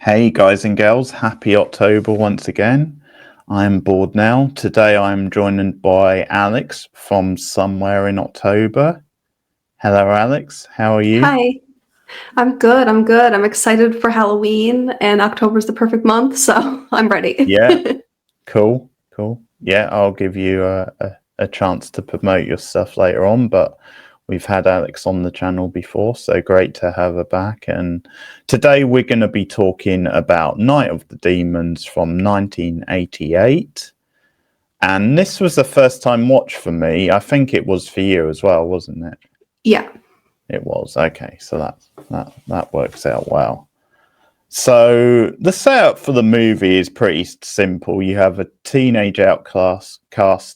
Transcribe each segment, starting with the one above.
Hey guys and girls, happy October once again. I'm bored now. Today I'm joined by Alex from Somewhere in October. Hello Alex, how are you? Hi, I'm good. I'm good. I'm excited for Halloween, and October's the perfect month, so I'm ready. Yeah, cool. Yeah, I'll give you a chance to promote your stuff later on, but we've had Alex on the channel before, so great to have her back. And today we're going to be talking about Night of the Demons from 1988. And this was the first time watch for me. I think it was for you as well, wasn't it? Yeah. It was. Okay, so that works out well. So the setup for the movie is pretty simple. You have a teenage outcast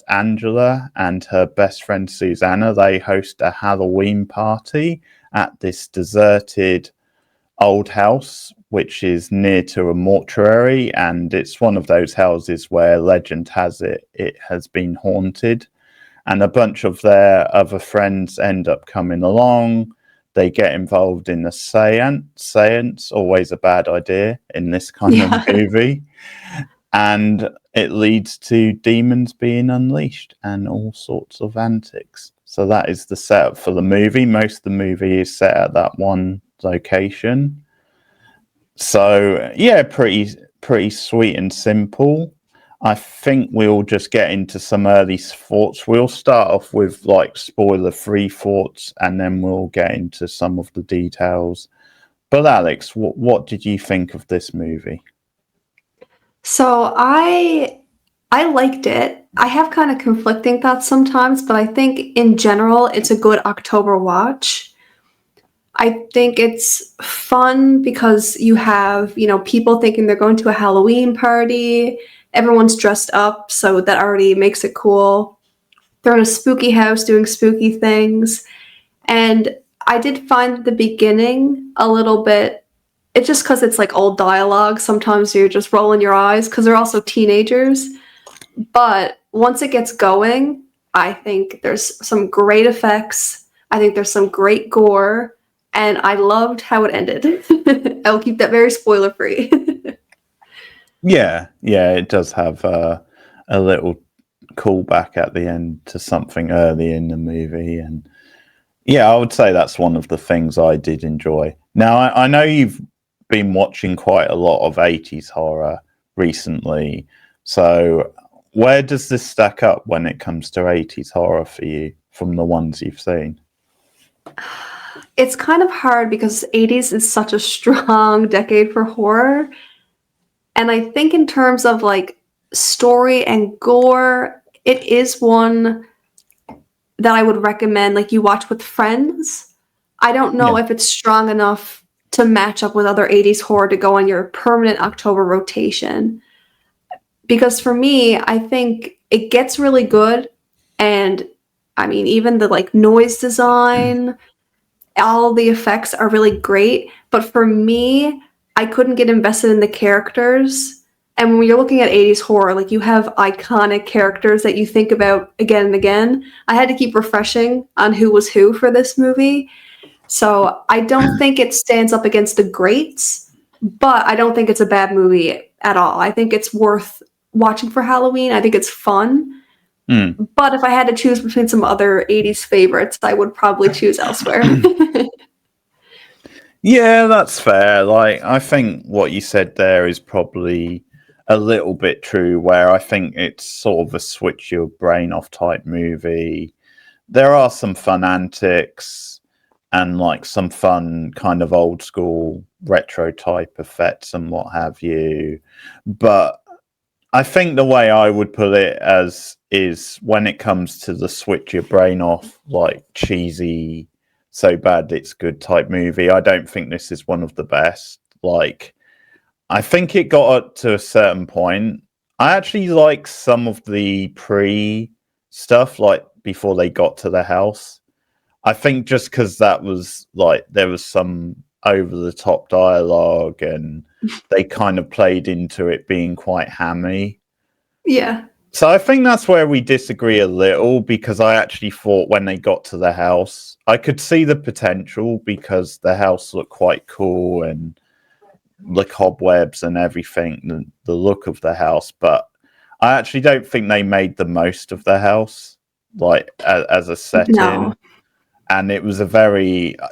Angela and her best friend Susanna. They host a Halloween party at this deserted old house, which is near to a mortuary, and it's one of those houses where legend has it has been haunted. And a bunch of their other friends end up coming along. They get involved in a seance, always a bad idea in this kind of Yeah. movie. And it leads to demons being unleashed and all sorts of antics. So that is the setup for the movie. Most of the movie is set at that one location. So yeah, pretty sweet and simple. I think we'll just get into some early thoughts. We'll start off with like spoiler-free thoughts, and then we'll get into some of the details. But Alex, what did you think of this movie? So I liked it. I have kind of conflicting thoughts sometimes, but I think in general it's a good October watch. I think it's fun because you have, people thinking they're going to a Halloween party. Everyone's dressed up, so that already makes it cool. They're in a spooky house doing spooky things. And I did find the beginning a little bit, it's just because it's like old dialogue. Sometimes you're just rolling your eyes because they're also teenagers. But once it gets going, I think there's some great effects. I think there's some great gore. And I loved how it ended. I will keep that very spoiler free. Yeah, it does have a little callback at the end to something early in the movie, and yeah, I would say that's one of the things I did enjoy. Now, I know you've been watching quite a lot of 80s horror recently. So, where does this stack up when it comes to 80s horror for you from the ones you've seen? It's kind of hard because 80s is such a strong decade for horror. And I think in terms of like story and gore, it is one that I would recommend like you watch with friends. I don't Yeah. know if it's strong enough to match up with other 80s horror to go on your permanent October rotation. Because for me, I think it gets really good, and I mean even the like noise design, all the effects are really great, but for me, I couldn't get invested in the characters. And when you're looking at 80s horror, like you have iconic characters that you think about again and again. I had to keep refreshing on who was who for this movie. So I don't think it stands up against the greats, but I don't think it's a bad movie at all. I think it's worth watching for Halloween. I think it's fun. Mm. But if I had to choose between some other 80s favorites, I would probably choose elsewhere. Yeah, that's fair. Like, I think what you said there is probably a little bit true, where I think it's sort of a switch your brain off type movie. There are some fun antics and like some fun kind of old school retro type effects and what have you. But I think the way I would put it as is when it comes to the switch your brain off, like cheesy, so bad it's good type movie, I don't think this is one of the best. Like, I think it got up to a certain point. I actually like some of the pre stuff, like before they got to the house. I think just because that was like there was some over the top dialogue and they kind of played into it being quite hammy. Yeah. So I think that's where we disagree a little, because I actually thought when they got to the house, I could see the potential because the house looked quite cool and the cobwebs and everything, the look of the house, but I actually don't think they made the most of the house, like as a setting. No. And it was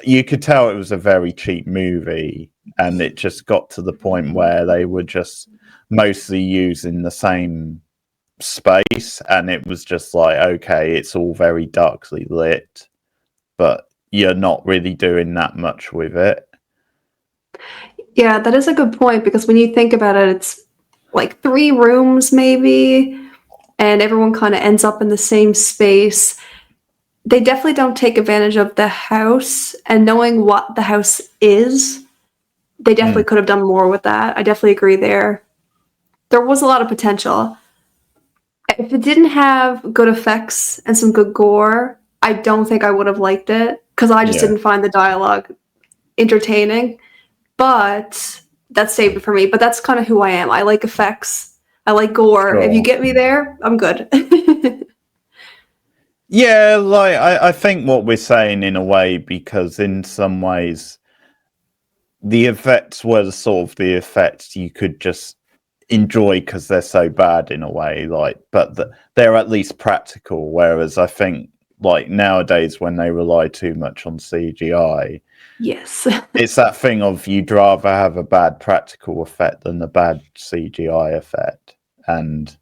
you could tell it was a very cheap movie, and it just got to the point where they were just mostly using the same space, and it was just like, okay, it's all very darkly lit, but you're not really doing that much with it. Yeah, that is a good point, because when you think about it, it's like 3 rooms maybe, and everyone kind of ends up in the same space. They definitely don't take advantage of the house, and knowing what the house is, they definitely could have done more with that. I definitely agree there. There was a lot of potential. If it didn't have good effects and some good gore, I don't think I would have liked it, because I just didn't find the dialogue entertaining. But that saved it for me. But that's kind of who I am. I like effects. I like gore. Sure. If you get me there, I'm good. Yeah, like I think what we're saying in a way, because in some ways the effects were the effects you could just enjoy because they're so bad in a way, like, but they're at least practical. Whereas I think like nowadays when they rely too much on CGI, Yes. it's that thing of you'd rather have a bad practical effect than a bad CGI effect. And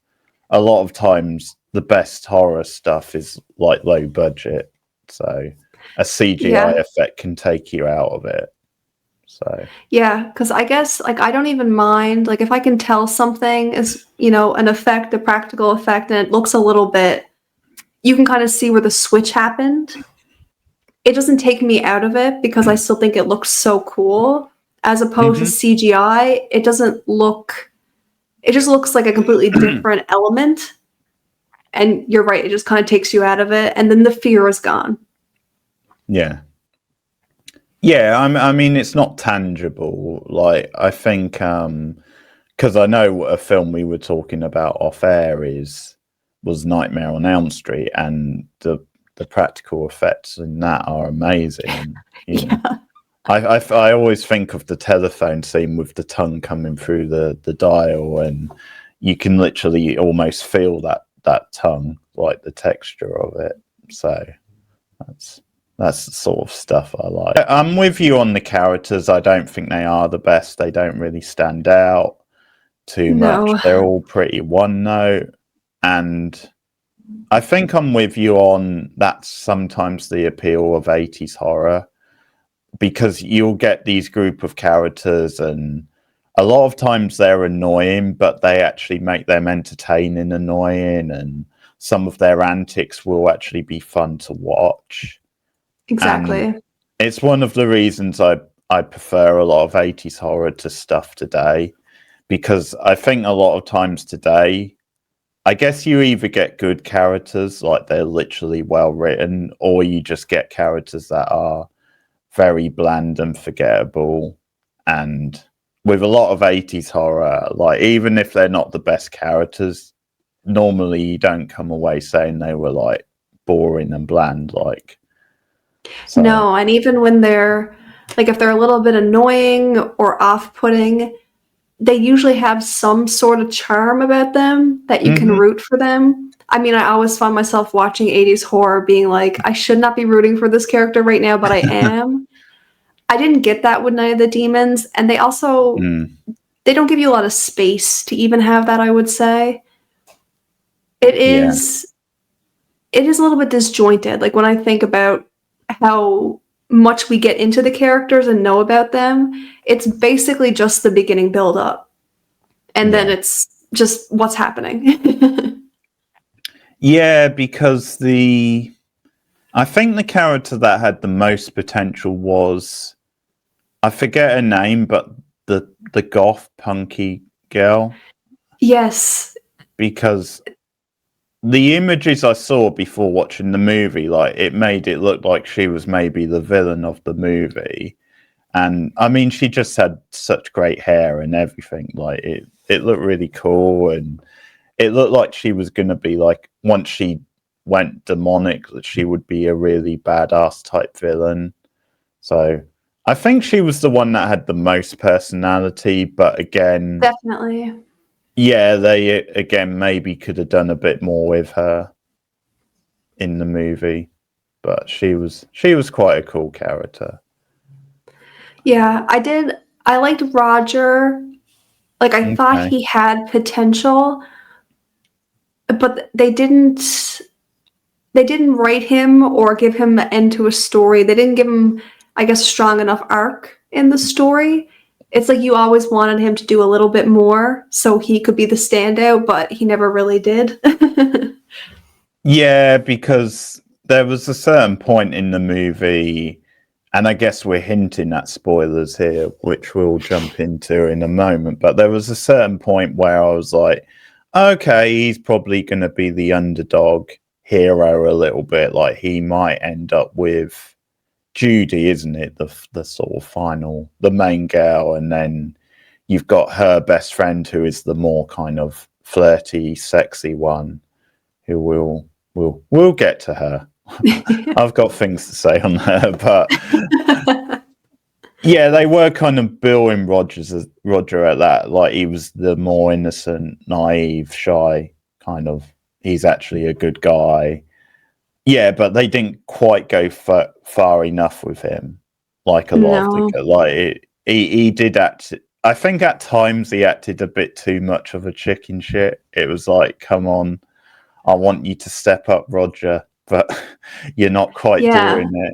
a lot of times the best horror stuff is like low budget, so a CGI effect can take you out of it. So yeah, because I guess like I don't even mind, like if I can tell something is, an effect, a practical effect, and it looks a little bit, you can kind of see where the switch happened. It doesn't take me out of it, because I still think it looks so cool. As opposed to CGI, it doesn't look, it just looks like a completely different element. And you're right, it just kind of takes you out of it, and then the fear is gone. yeah, I mean it's not tangible. Like I think because I know a film we were talking about off air was Nightmare on Elm Street, and the practical effects in that are amazing. You know? I always think of the telephone scene with the tongue coming through the dial, and you can literally almost feel that tongue, like the texture of it. So that's the sort of stuff I like. I'm with you on the characters. I don't think they are the best. They don't really stand out too much. They're all pretty one note, and I think I'm with you on that's sometimes the appeal of 80s horror, because you'll get these group of characters and a lot of times they're annoying, but they actually make them entertaining annoying, and some of their antics will actually be fun to watch. Exactly. And it's one of the reasons I prefer a lot of 80s horror to stuff today, because I think a lot of times today, I guess you either get good characters, like they're literally well written, or you just get characters that are very bland and forgettable. And with a lot of 80s horror, like even if they're not the best characters, normally you don't come away saying they were like boring and bland. Like, so. No, and even when they're like, if they're a little bit annoying or off-putting, they usually have some sort of charm about them that you can root for them. I mean, I always find myself watching 80s horror being like, I should not be rooting for this character right now, but I am. I didn't get that with Night of the Demons, and they also they don't give you a lot of space to even have that, I would say. It is a little bit disjointed. Like when I think about how much we get into the characters and know about them, it's basically just the beginning build up. And then it's just what's happening. Yeah, because I think the character that had the most potential was, I forget her name, but the goth punky girl. Yes. Because the images I saw before watching the movie, like it made it look like she was maybe the villain of the movie. And I mean, she just had such great hair and everything. Like it looked really cool, and it looked like she was going to be like, once she went demonic, that she would be a really badass type villain. So I think she was the one that had the most personality, but again, Definitely. yeah, they again maybe could have done a bit more with her in the movie, but she was quite a cool character. Yeah, I did. I liked Roger. Like, I thought Okay. he had potential, but they didn't write him or give him an end to a story. They didn't give him, I guess, a strong enough arc in the story. It's like you always wanted him to do a little bit more so he could be the standout, but he never really did. Yeah, because there was a certain point in the movie, and I guess we're hinting at spoilers here, which we'll jump into in a moment. But there was a certain point where I was like, okay, he's probably going to be the underdog hero a little bit. Like he might end up with Judy, isn't it? The sort of final, the main girl, and then you've got her best friend who is the more kind of flirty, sexy one who we'll get to her. I've got things to say on her, but yeah, they were kind of billing Roger at that, like he was the more innocent, naive, shy kind of. He's actually a good guy. Yeah, but they didn't quite go far enough with him. Like a lot of No. the he did act. I think at times he acted a bit too much of a chicken shit. It was like, come on, I want you to step up, Roger, but you're not quite Yeah. doing it.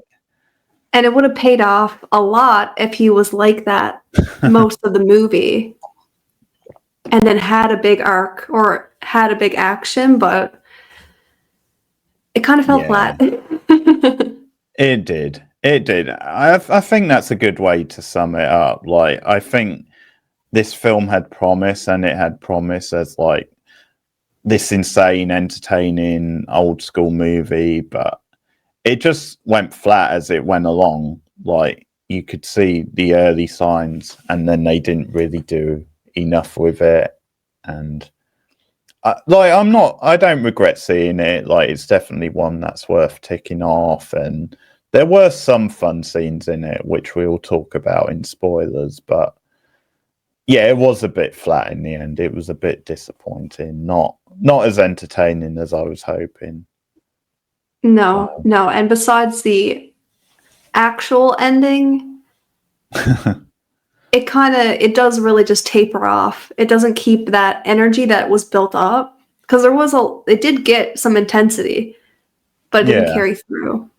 And it would have paid off a lot if he was like that most of the movie and then had a big arc or had a big action, but it kind of fell Yeah, flat. it did. It did. I think that's a good way to sum it up. Like, I think this film had promise, and it had promise as like this insane, entertaining, old school movie, but it just went flat as it went along. Like you could see the early signs, and then they didn't really do enough with it. And I don't regret seeing it. Like it's definitely one that's worth ticking off. And there were some fun scenes in it, which we'll talk about in spoilers. But yeah, it was a bit flat in the end. It was a bit disappointing. Not as entertaining as I was hoping. No, no. And besides the actual ending, it does really just taper off. It doesn't keep that energy that was built up because it did get some intensity, but it didn't Yeah. carry through.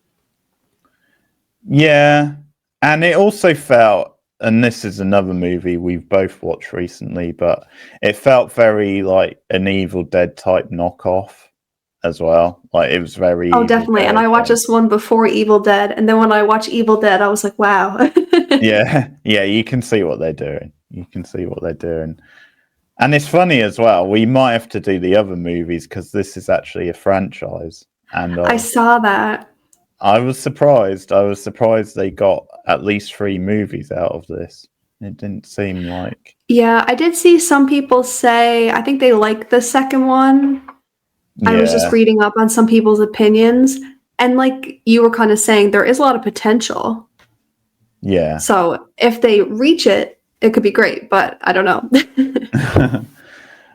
Yeah, and it also felt, and this is another movie we've both watched recently, but it felt very like an Evil Dead type knockoff as well. Like it was very Oh, Evil definitely. And Dead. I watched this one before Evil Dead, and then when I watched Evil Dead, I was like, wow. Yeah, yeah, you can see what they're doing. You can see what they're doing. And it's funny as well. We might have to do the other movies because this is actually a franchise. And I saw that. I was surprised. I was surprised they got at least 3 movies out of this. It didn't seem like. Yeah, I did see some people say, I think they like the second one. I was just Yeah, reading up on some people's opinions. And like you were kind of saying, there is a lot of potential. yeah. So if they reach it, it could be great, but I don't know.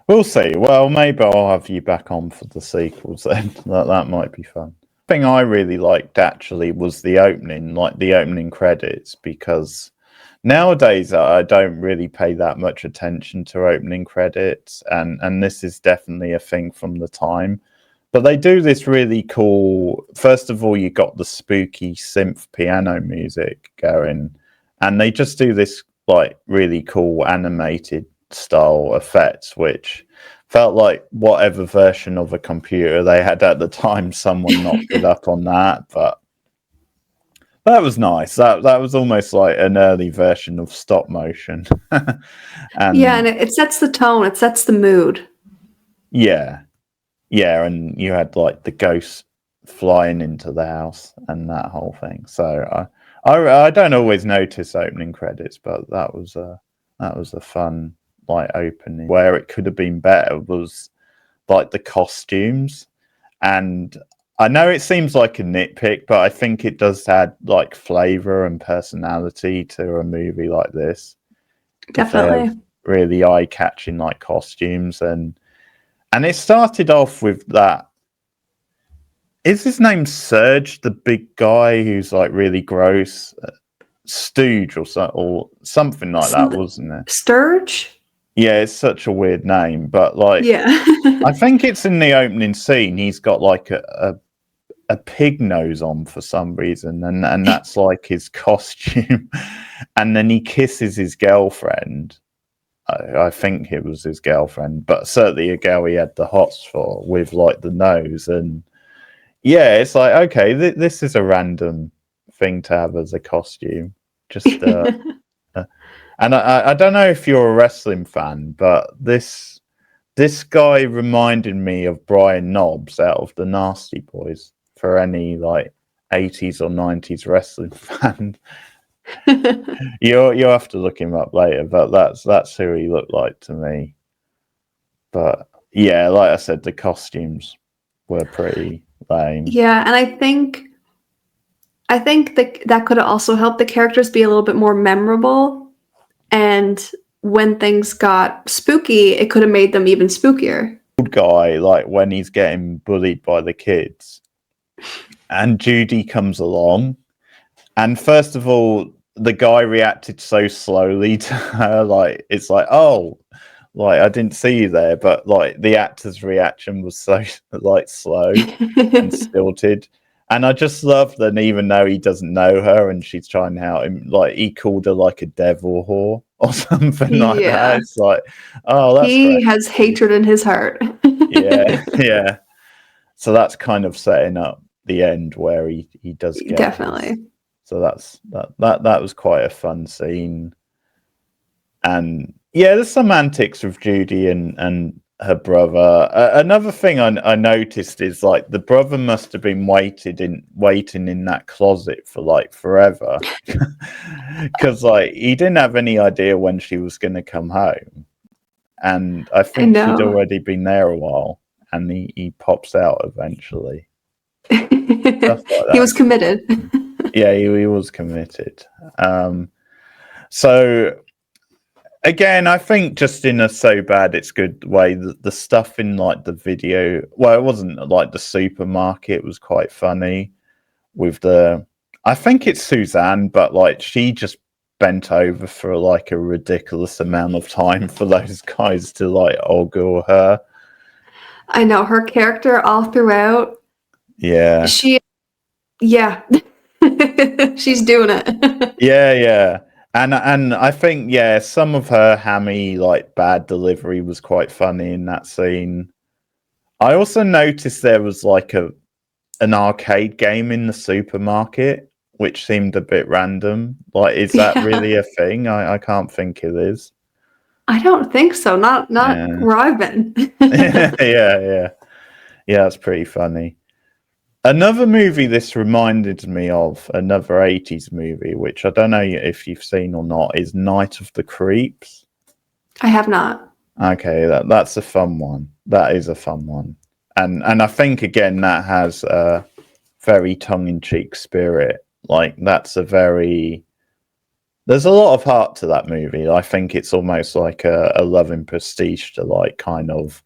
We'll see. Well, maybe I'll have you back on for the sequels then. That might be fun. Thing I really liked actually was the opening, like the opening credits, because nowadays I don't really pay that much attention to opening credits, and this is definitely a thing from the time. But they do this really cool. First of all, you got the spooky synth piano music going, and they just do this like really cool animated style effects, which felt like whatever version of a computer they had at the time, someone knocked it up on that. But that was nice. That was almost like an early version of stop motion. Yeah, And and it sets the tone, it sets the mood. yeah, yeah, and you had like the ghost flying into the house and that whole thing. So I don't always notice opening credits, but that was a fun like opening. Where it could have been better was like the costumes, and I know it seems like a nitpick, but I think it does add like flavor and personality to a movie like this. If they have Definitely. really eye-catching like costumes, and it started off with that. Is his name Serge, the big guy who's like really gross, Stooge or something like that, wasn't it? Sturge? Yeah, it's such a weird name, but like Yeah. I think it's in the opening scene. He's got like a pig nose on for some reason, and that's like his costume. And then he kisses his girlfriend. I think it was his girlfriend, but certainly a girl he had the hots for with like the nose. And yeah, it's like, okay, this is a random thing to have as a costume. Just and I don't know if you're a wrestling fan, but this guy reminded me of Brian Knobs out of the Nasty Boys. For any like 80s or 90s wrestling fan, you'll have to look him up later. But that's who he looked like to me. But yeah, like I said, the costumes were pretty lame. Yeah, and I think that could also help the characters be a little bit more memorable. And when things got spooky, it could have made them even spookier. Old guy, like when he's getting bullied by the kids, and Judy comes along, and first of all, the guy reacted so slowly to her, like it's like, oh, like I didn't see you there, but like the actor's reaction was so like slow and stilted. And I just love that even though he doesn't know her and she's trying to help him, like he called her like a devil whore or something like that. It's like, oh, that's he great. has hatred in his heart. Yeah, yeah. So that's kind of setting up the end where he does get Definitely. his. So that was quite a fun scene. And yeah, there's some antics with Judy and her brother. Another thing I noticed is like the brother must have been waiting in that closet for like forever, because like he didn't have any idea when she was going to come home, and I think she'd already been there a while, and he pops out eventually. Like he was committed. Yeah, he was committed. So again, I think just in a so bad it's good way, the stuff in like the video, well, it wasn't like the supermarket was quite funny with I think it's Suzanne, but like she just bent over for like a ridiculous amount of time for those guys to like ogle her. I know her character all throughout. Yeah. She's doing it. Yeah. And I think, yeah, some of her hammy, like, bad delivery was quite funny in that scene. I also noticed there was, like, an arcade game in the supermarket, which seemed a bit random. Like, is that really a thing? I can't think it is. I don't think so. Not where I've been. Yeah, that's pretty funny. Another movie this reminded me of, another 80s movie, which I don't know if you've seen or not, is Night of the Creeps. I have not. Okay, that's a fun one. That is a fun one. And I think, again, that has a very tongue-in-cheek spirit. Like, there's a lot of heart to that movie. I think it's almost like a loving prestige to, like, kind of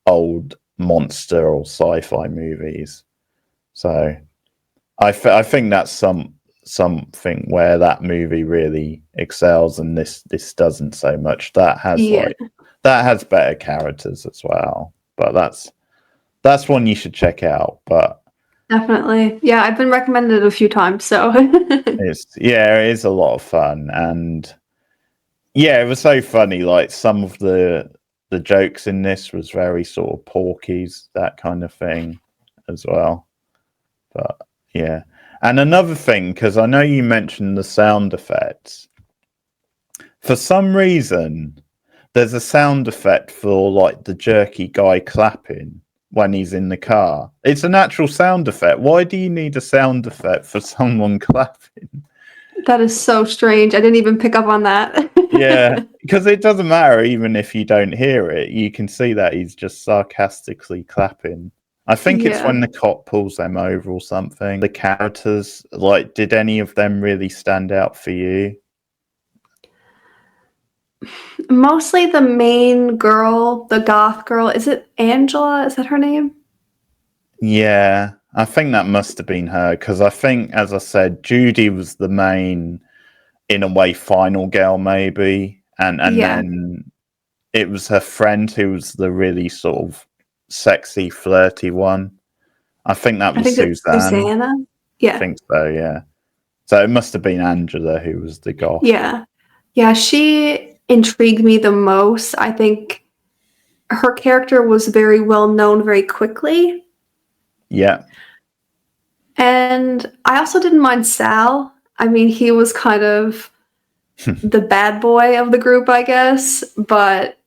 old monster or sci-fi movies. So I think that's something where that movie really excels, and this doesn't so much. That has better characters as well. But that's one you should check out. But definitely, yeah, I've been recommended a few times, so it is a lot of fun, and yeah, it was so funny. Like some of the jokes in this was very sort of Porky's, that kind of thing as well. But yeah, and another thing, because I know you mentioned the sound effects. For some reason, there's a sound effect for like the jerky guy clapping when he's in the car. It's a natural sound effect. Why do you need a sound effect for someone clapping? That is so strange. I didn't even pick up on that. Yeah, because it doesn't matter even if you don't hear it. You can see that he's just sarcastically clapping. I think it's Yeah. when the cop pulls them over or something. The characters, like, did any of them really stand out for you? Mostly the main girl, the goth girl. Is it Angela? Is that her name? Yeah, I think that must have been her because I think, as I said, Judy was the main, in a way, final girl, maybe, and Yeah. then it was her friend who was the really sort of sexy, flirty one. I think that I was think it's Suzanne. Susanna. I Yeah. think so, yeah. So it must have been Angela who was the goth. Yeah. Yeah, she intrigued me the most. I think her character was very well known very quickly. Yeah. And I also didn't mind Sal. I mean, he was kind of the bad boy of the group, I guess, but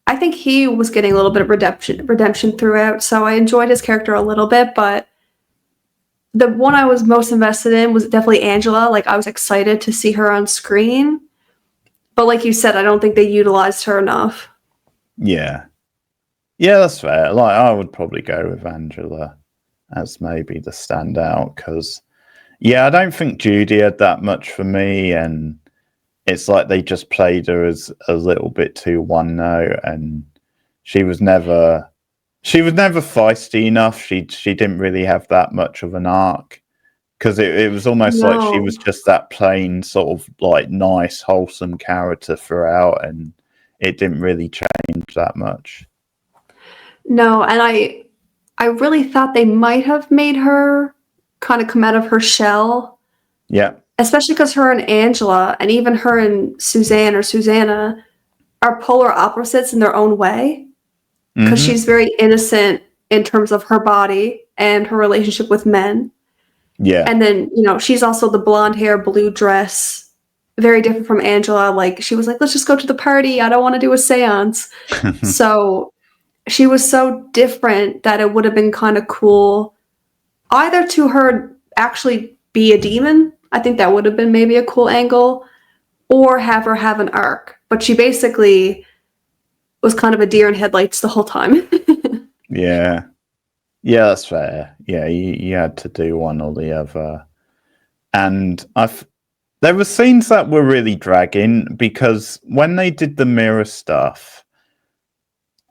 I think he was getting a little bit of redemption throughout, so I enjoyed his character a little bit, but the one I was most invested in was definitely Angela. Like, I was excited to see her on screen, but like you said, I don't think they utilized her enough. Yeah. Yeah, that's fair. Like, I would probably go with Angela as maybe the standout because, yeah, I don't think Judy had that much for me, and it's like they just played her as a little bit too one note, and she was never feisty enough. She didn't really have that much of an arc because it was almost like she No. was just that plain sort of like nice, wholesome character throughout, and it didn't really change that much. No, and I really thought they might have made her kind of come out of her shell, Yeah. especially because her and Angela, and even her and Suzanne or Susanna, are polar opposites in their own way. Because Hmm. she's very innocent in terms of her body and her relationship with men. Yeah. And then, she's also the blonde hair, blue dress, very different from Angela. Like, she was like, let's just go to the party. I don't want to do a seance. So she was so different that it would have been kind of cool either to her actually be a demon. I think that would have been maybe a cool angle, or have her have an arc. But she basically was kind of a deer in headlights the whole time. Yeah. Yeah, that's fair. Yeah, you had to do one or the other. And there were scenes that were really dragging because when they did the mirror stuff,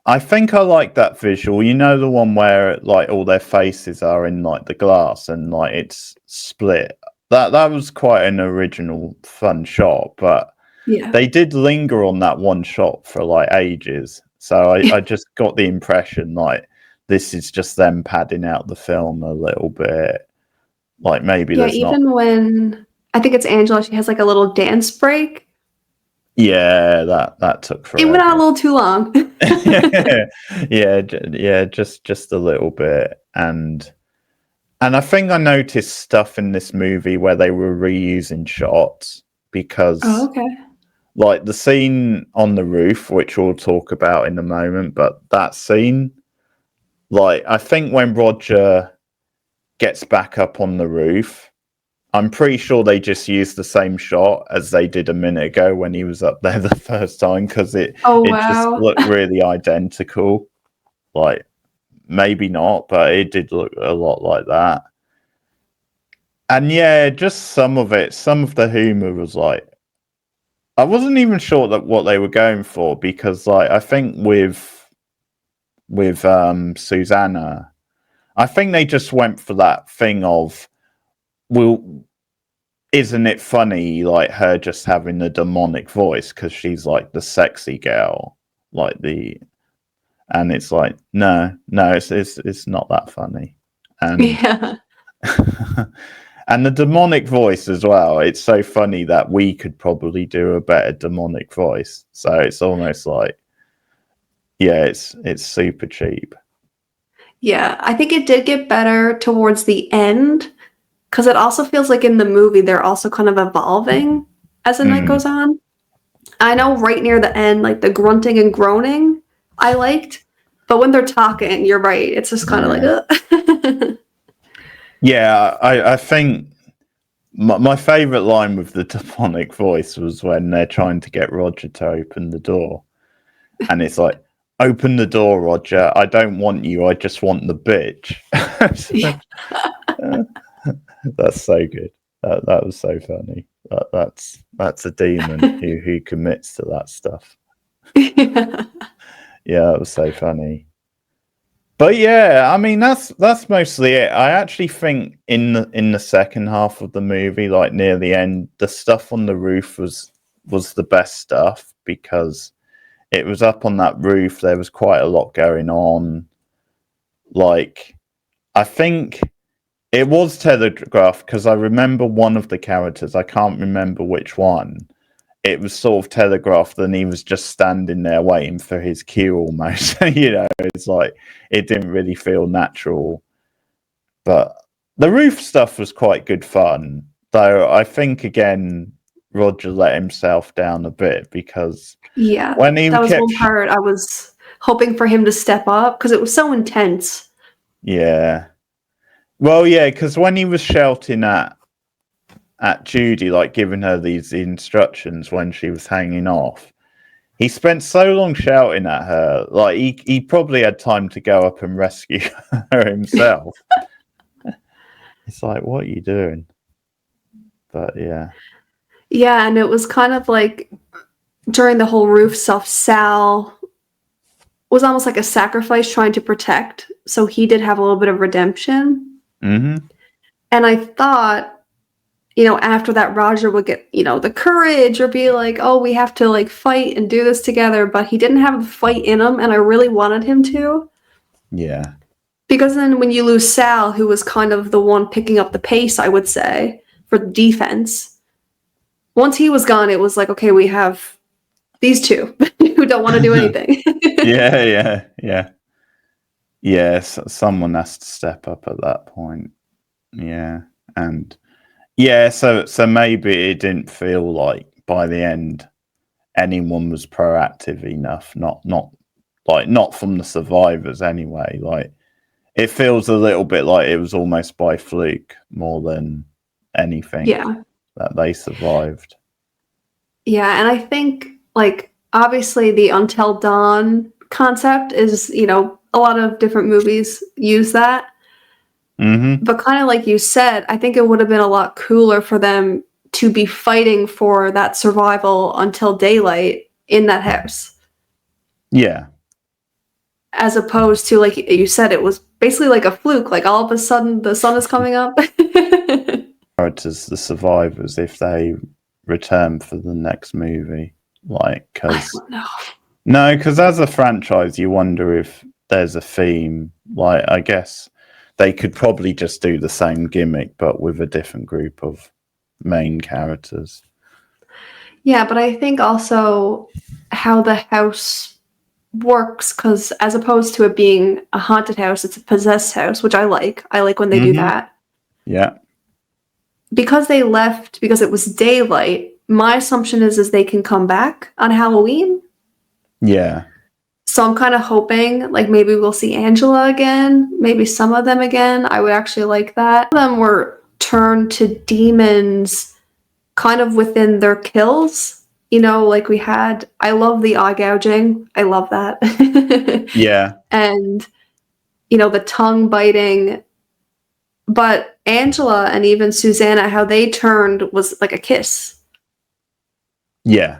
I think I like that visual. You know, the one where like all their faces are in like the glass and like it's split. That was quite an original, fun shot, but Yeah. they did linger on that one shot for like ages. So I just got the impression like this is just them padding out the film a little bit. Like maybe Yeah, there's not. even when I think it's Angela, she has like a little dance break. Yeah, that took It went on a forever. little too long. Yeah, just a little bit, and I think I noticed stuff in this movie where they were reusing shots Oh, because, okay. like the scene on the roof, which we'll talk about in a moment, but that scene, like I think when Roger gets back up on the roof, I'm pretty sure they just used the same shot as they did a minute ago when he was up there the first time because Oh, it just wow. looked really identical. Like maybe not, but it did look a lot like that. And yeah, just some of it, some of the humor was like I wasn't even sure that what they were going for because like I think with Susanna, I think they just went for that thing of well isn't it funny like her just having the demonic voice because she's like the sexy girl like the and it's like no it's not that funny and Yeah. and the demonic voice as well, it's so funny that we could probably do a better demonic voice, so it's almost like yeah it's super cheap. Yeah, I think it did get better towards the end because it also feels like in the movie they're also kind of evolving as the night Mm. goes on. I know right near the end, like the grunting and groaning, I liked, but when they're talking, you're right. It's just kind of like, Yeah, yeah, I think my favorite line with the demonic voice was when they're trying to get Roger to open the door and it's like open the door, Roger. I don't want you. I just want the bitch. Yeah. That's so good. That was so funny. That's a demon who commits to that stuff. Yeah. Yeah, that was so funny. But yeah, I mean that's mostly it. I actually think in the second half of the movie, like near the end, the stuff on the roof was the best stuff because it was up on that roof. There was quite a lot going on. Like, I think it was telegraphed because I remember one of the characters. I can't remember which one. It was sort of telegraphed, and he was just standing there waiting for his cue almost. It's like it didn't really feel natural. But the roof stuff was quite good fun, though. I think again, Roger let himself down a bit because Yeah. when he That was kept, one part I was hoping for him to step up because it was so intense. yeah, well, yeah, because when he was shouting at Judy, like giving her these instructions when she was hanging off. He spent so long shouting at her, like he probably had time to go up and rescue her himself. It's like, what are you doing? But yeah. Yeah, and it was kind of like during the whole roof stuff, Sal was almost like a sacrifice trying to protect. So he did have a little bit of redemption. Mm-hmm. And I thought, after that, Roger would get, the courage or be like, oh, we have to like fight and do this together. But he didn't have the fight in him. And I really wanted him to. Yeah. Because then when you lose Sal, who was kind of the one picking up the pace, I would say, for the defense, once he was gone, it was like, okay, we have these two who don't want to do anything. Yeah. Yes, someone has to step up at that point. Yeah. And yeah, so maybe it didn't feel like by the end anyone was proactive enough, not from the survivors anyway. Like it feels a little bit like it was almost by fluke more than anything that they survived. Yeah, and I think like obviously the Until Dawn concept is, a lot of different movies use that. Mm-hmm. But kind of like you said, I think it would have been a lot cooler for them to be fighting for that survival until daylight in that house. Yeah. As opposed to, like you said, it was basically like a fluke. Like all of a sudden the sun is coming up. As the survivors, if they return for the next movie, like, because as a franchise, you wonder if there's a theme. Like, I guess they could probably just do the same gimmick, but with a different group of main characters. Yeah, but I think also how the house works, because as opposed to it being a haunted house, it's a possessed house, which I like. I like when they do that. Yeah. Because they left because it was daylight, my assumption is they can come back on Halloween. Yeah. So I'm kind of hoping like maybe we'll see Angela again, maybe some of them again. I would actually like that. Some of them were turned to demons kind of within their kills. Like we had, I love the eye gouging. I love that. Yeah. And, the tongue biting. But Angela and even Susanna, how they turned was like a kiss. Yeah.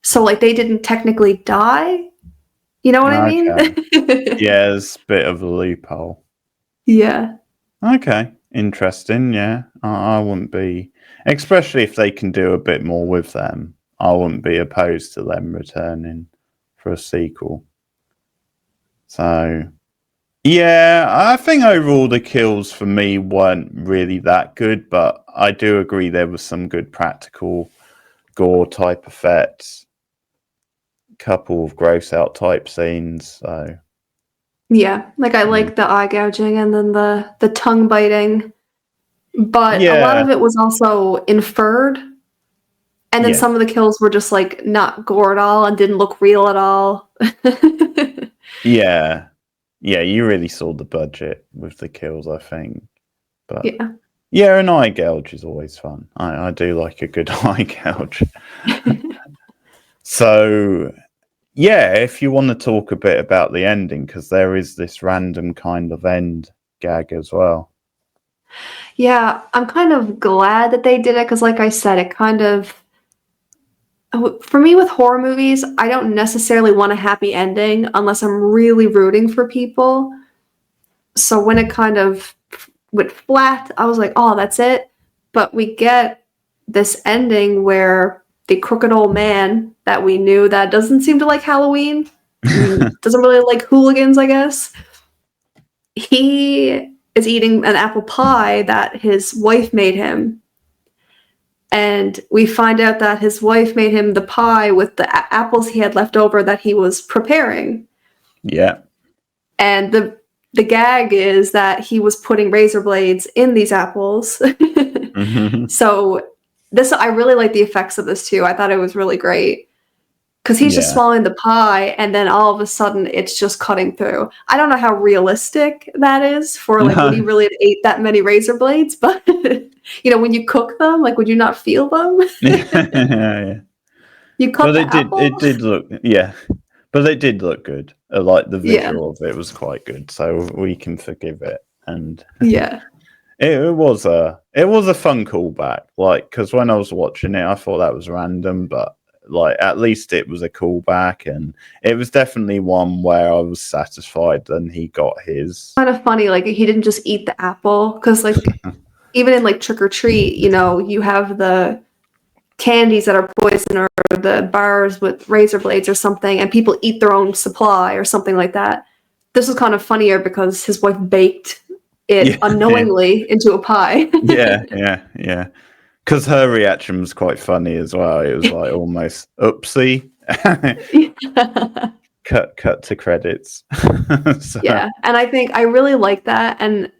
So like they didn't technically die. You know what I mean? Yeah, there's a bit of a loophole. Yeah. Okay. Interesting. Yeah. I wouldn't be, especially if they can do a bit more with them, I wouldn't be opposed to them returning for a sequel. So, yeah, I think overall the kills for me weren't really that good, but I do agree there was some good practical gore type effects, couple of gross out type scenes. So Yeah, like I like the eye gouging and then the tongue biting, but a lot of it was also inferred. And then some of the kills were just like not gore at all and didn't look real at all. Yeah, you really saw the budget with the kills, I think. But yeah, an eye gouge is always fun. I do like a good eye gouge. So Yeah, if you want to talk a bit about the ending, because there is this random kind of end gag as well. Yeah, I'm kind of glad that they did it because, like I said, it kind of for me with horror movies, I don't necessarily want a happy ending unless I'm really rooting for people. So when it kind of went flat, I was like, oh, that's it. But we get this ending where the crooked old man that we knew that doesn't seem to like Halloween, doesn't really like hooligans, I guess. He is eating an apple pie that his wife made him. And we find out that his wife made him the pie with the apples he had left over that he was preparing. Yeah. And the gag is that he was putting razor blades in these apples. So this I really like the effects of this too. I thought it was really great. Because he's just Yeah. swallowing the pie and then all of a sudden it's just cutting through. I don't know how realistic that is for like would he really have ate that many razor blades, but you know, when you cook them, like would you not feel them? Yeah. You cut But the it did. apple? It did look. Yeah. But it did look good. Like the Yeah. visual of it was quite good, so we can forgive it. And Yeah. it was a fun callback. Like because when I was watching it, I thought that was random, but like at least it was a callback, and it was definitely one where I was satisfied. And he got his. Kind of funny, like he didn't just eat the apple. Because like even in like Trick or Treat, you know, you have the candies that are poison or the bars with razor blades or something, and people eat their own supply or something like that. This was kind of funnier because his wife baked it unknowingly into a pie. Yeah. Because her reaction was quite funny as well. It was like almost oopsie. cut to credits. So, Yeah, and I think I really like that, and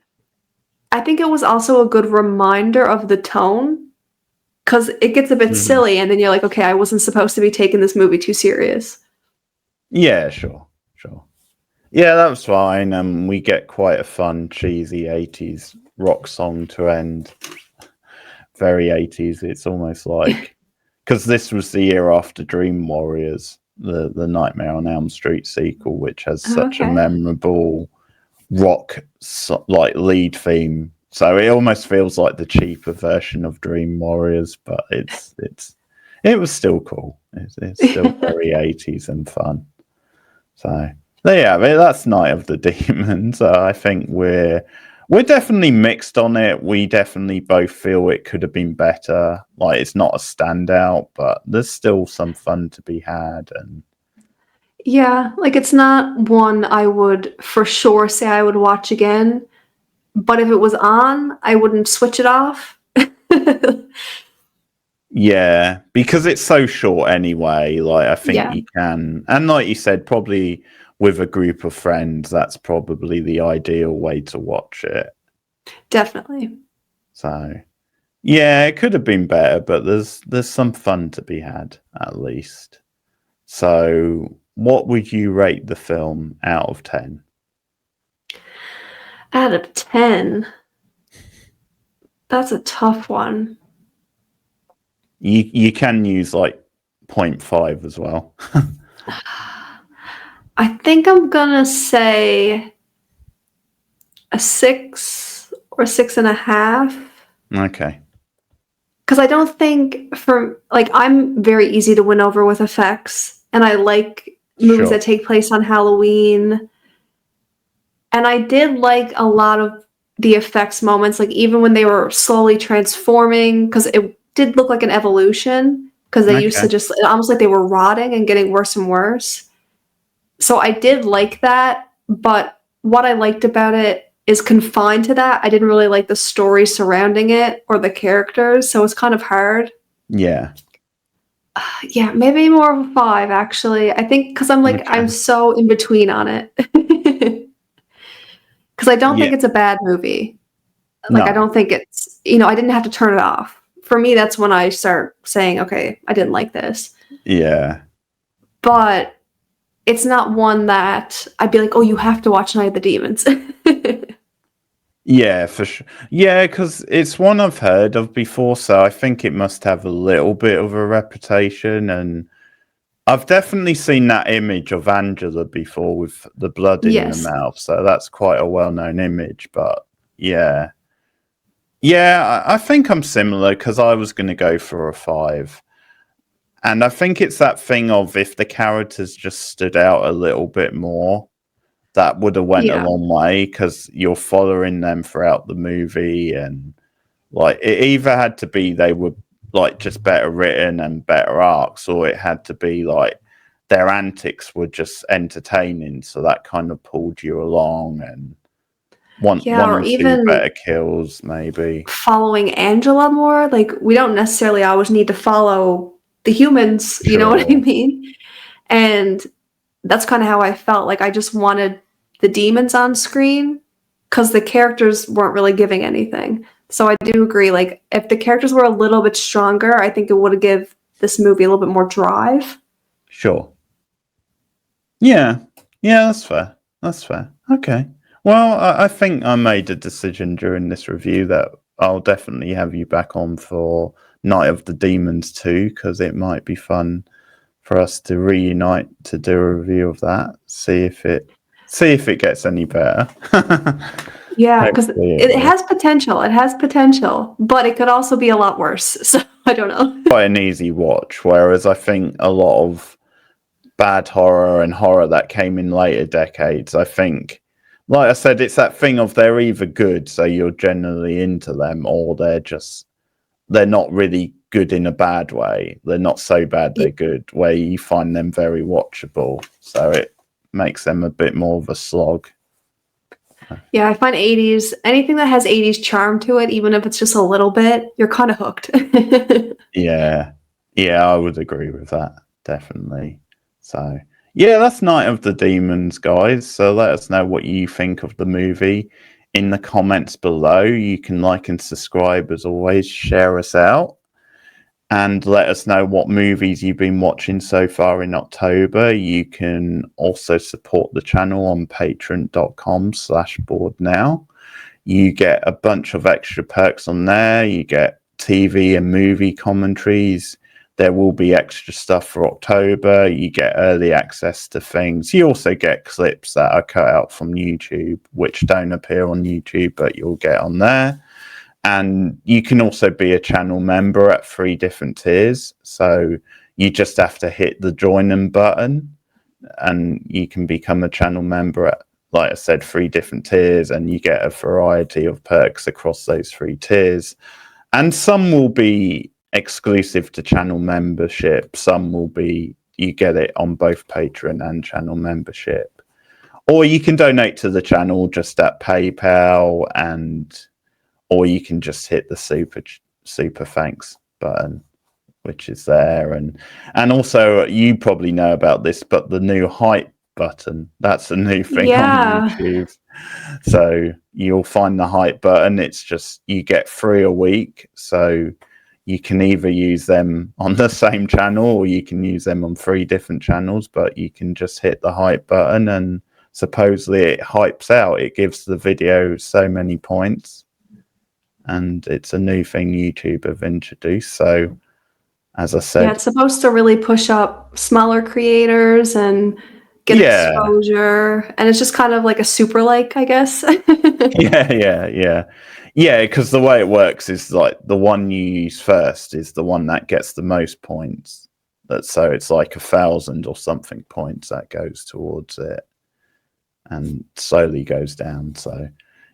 I think it was also a good reminder of the tone because it gets a bit silly, and then you're like, okay, I wasn't supposed to be taking this movie too serious. yeah, sure. Yeah, that was fine. We get quite a fun, cheesy 80s rock song to end. Very 80s. It's almost like because this was the year after Dream Warriors, the Nightmare on Elm Street sequel, which has such a memorable rock like lead theme. So it almost feels like the cheaper version of Dream Warriors, but it was still cool. It's still very 80s and fun. So yeah, that's Night of the Demons. I think we're definitely mixed on it. We definitely both feel it could have been better. Like it's not a standout, but there's still some fun to be had. And Yeah, like it's not one I would for sure say I would watch again, but if it was on, I wouldn't switch it off. yeah, because it's so short anyway. Like I think you can, and like you said, probably with a group of friends, that's probably the ideal way to watch it. Definitely. So yeah, it could have been better, but there's some fun to be had at least. So what would you rate the film out of 10? Out of 10? That's a tough one. You can use like 0.5 as well. I think I'm gonna say a 6 or 6.5. Okay. Because I don't think I'm very easy to win over with effects, and I like movies that take place on Halloween. And I did like a lot of the effects moments, like even when they were slowly transforming, because it did look like an evolution, because they used to just almost like they were rotting and getting worse and worse. So I did like that, but what I liked about it is confined to that. I didn't really like the story surrounding it or the characters, so it's kind of hard. Yeah. Yeah, maybe more of a 5, actually. I think because I'm so in between on it. Because I don't think it's a bad movie. Like, I don't think it's, I didn't have to turn it off. For me, that's when I start saying, okay, I didn't like this. Yeah. But it's not one that I'd be like, oh, you have to watch Night of the Demons. Yeah, for sure. Yeah, because it's one I've heard of before, so I think it must have a little bit of a reputation. And I've definitely seen that image of Angela before with the blood in the Yes. mouth, so that's quite a well-known image. But yeah, yeah, I think I'm similar because I was going to go for a 5, and I think it's that thing of if the characters just stood out a little bit more, that would have went a Yeah. long way because you're following them throughout the movie, and like it either had to be they were like just better written and better arcs, or it had to be like their antics were just entertaining, so that kind of pulled you along, and Yeah, one or or two even better kills maybe. following Angela more. Like, we don't necessarily always need to follow the humans, you know what I Sure, mean? And that's kind of how I felt. Like, I just wanted the demons on screen because the characters weren't really giving anything. So I do agree. Like, if the characters were a little bit stronger, I think it would have give this movie a little bit more drive. sure. Yeah, yeah, that's fair. That's fair. Okay. Well, I think I made a decision during this review that I'll definitely have you back on for Night of the Demons 2 because it might be fun for us to reunite to do a review of that. See if it gets any better. Yeah, because Hopefully it it will. has potential. It has potential, but it could also be a lot worse. So I don't know. Quite an easy watch. Whereas I think a lot of bad horror and horror that came in later decades, I think, like I said, it's that thing of they're either good, so you're generally into them, or they're not really good in a bad way. They're not so bad they're good, where you find them very watchable. So it makes them a bit more of a slog. Yeah, I find 80s, anything that has 80s charm to it, even if it's just a little bit, you're kind of hooked. Yeah. Yeah, I would agree with that. Definitely. So, yeah, that's Night of the Demons, guys. So let us know what you think of the movie in the comments below. You can like and subscribe as always, share us out, and let us know what movies you've been watching so far in October. You can also support the channel on patreon.com/borednow. You get a bunch of extra perks on there. You get TV and movie commentaries. There will be extra stuff for October. You get early access to things. You also get clips that are cut out from YouTube, which don't appear on YouTube, but you'll get on there. And you can also be a channel member at 3 different tiers. So you just have to hit the join in button and you can become a channel member at, like I said, 3 different tiers, and you get a variety of perks across those 3 tiers. And some will be exclusive to channel membership. Some will be, you get it on both Patreon and channel membership. Or you can donate to the channel just at PayPal, or you can just hit the super thanks button, which is there. And also, you probably know about this, but the new hype button, that's a new thing on Yeah. YouTube. So you'll find the hype button. It's just you get 3 a week. So you can either use them on the same channel or you can use them on 3 different channels, but you can just hit the hype button and supposedly it hypes out. It gives the video so many points. And it's a new thing YouTube have introduced. So as I Yeah, said, it's supposed to really push up smaller creators and get yeah, exposure. And it's just kind of like a super like, I guess. yeah, because the way it works is like the one you use first is the one that gets the most points. So it's like 1,000 or something points that goes towards it and slowly goes down. So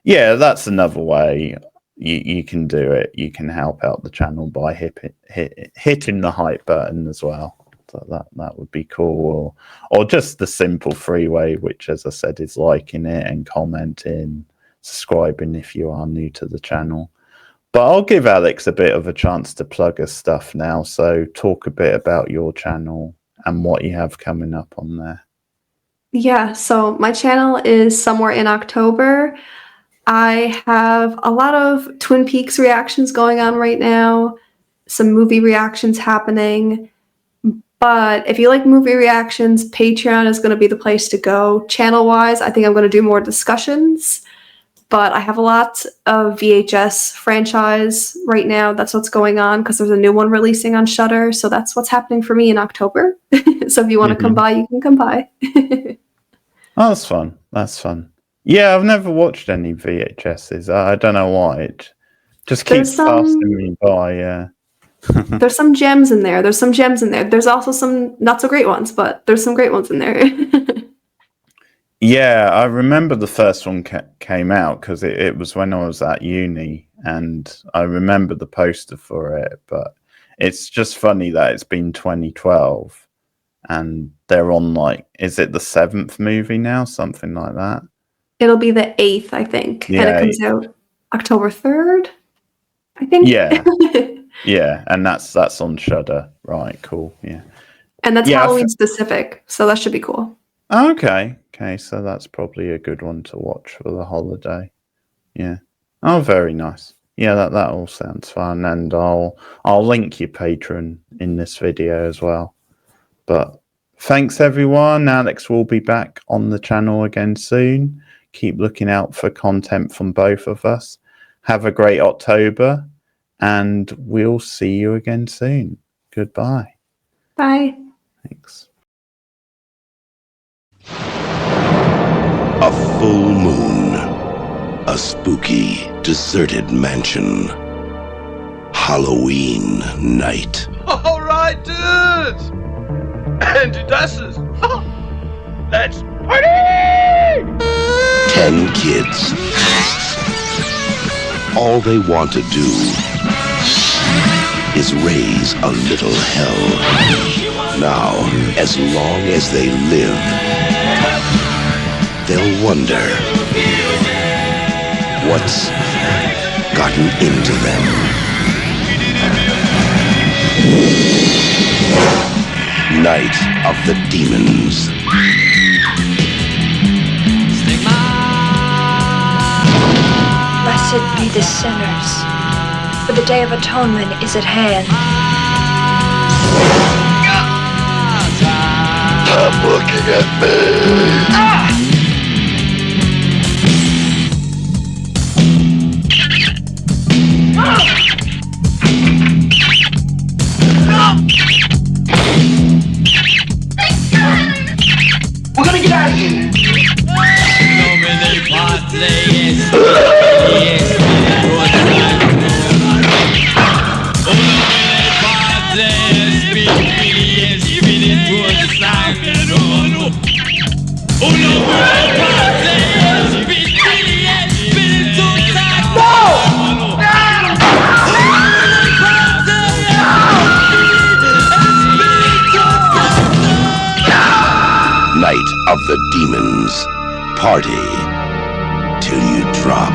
yeah, that's another way you can do it. You can help out the channel by hitting the hype button as well. So that would be cool. Or just the simple free way, which, as I said, is liking it and commenting, subscribing if you are new to the channel. But I'll give Alex a bit of a chance to plug her stuff now. So talk a bit about your channel and what you have coming up on there. Yeah, so my channel is somewhere in October. I have a lot of Twin Peaks reactions going on right now, some movie reactions happening. But if you like movie reactions, Patreon is going to be the place to go. Channel wise, I think I'm going to do more discussions. but I have a lot of VHS franchise right now. That's what's going on because there's a new one releasing on Shudder, so that's what's happening for me in October. So if you want to come by, you can come by. Oh, that's fun. That's fun. Yeah, I've never watched any VHSs. I don't know why. It just keeps passing me by, yeah. There's some gems in there. There's also some not so great ones, but there's some great ones in there. Yeah, I remember the first one came out because it was when I was at uni, and I remember the poster for it. But it's just funny that it's been 2012, and they're on like, is it the 7th movie now? Something like that. It'll be the 8th, I think, and it comes out October 3rd, I think. Yeah, yeah, and that's on Shudder, right? Cool, yeah. And that's Halloween specific, so that should be cool. Okay, so that's probably a good one to watch for the holiday. Yeah. Oh, very nice. Yeah, that all sounds fun, and I'll link your Patreon in this video as well. But thanks everyone. Alex will be back on the channel again soon. Keep looking out for content from both of us. Have a great October, and we'll see you again soon. Goodbye. Bye. Thanks. A full moon. A spooky, deserted mansion. Halloween night. All right, dudes! And dusters! Let's party! 10 kids. All they want to do is raise a little hell. Now, as long as they live, they'll wonder what's gotten into them. Night of the Demons. Blessed be the sinners, for the Day of Atonement is at hand. Stop looking at me! We're gonna get out of here! Night of the Demons. Party till you drop.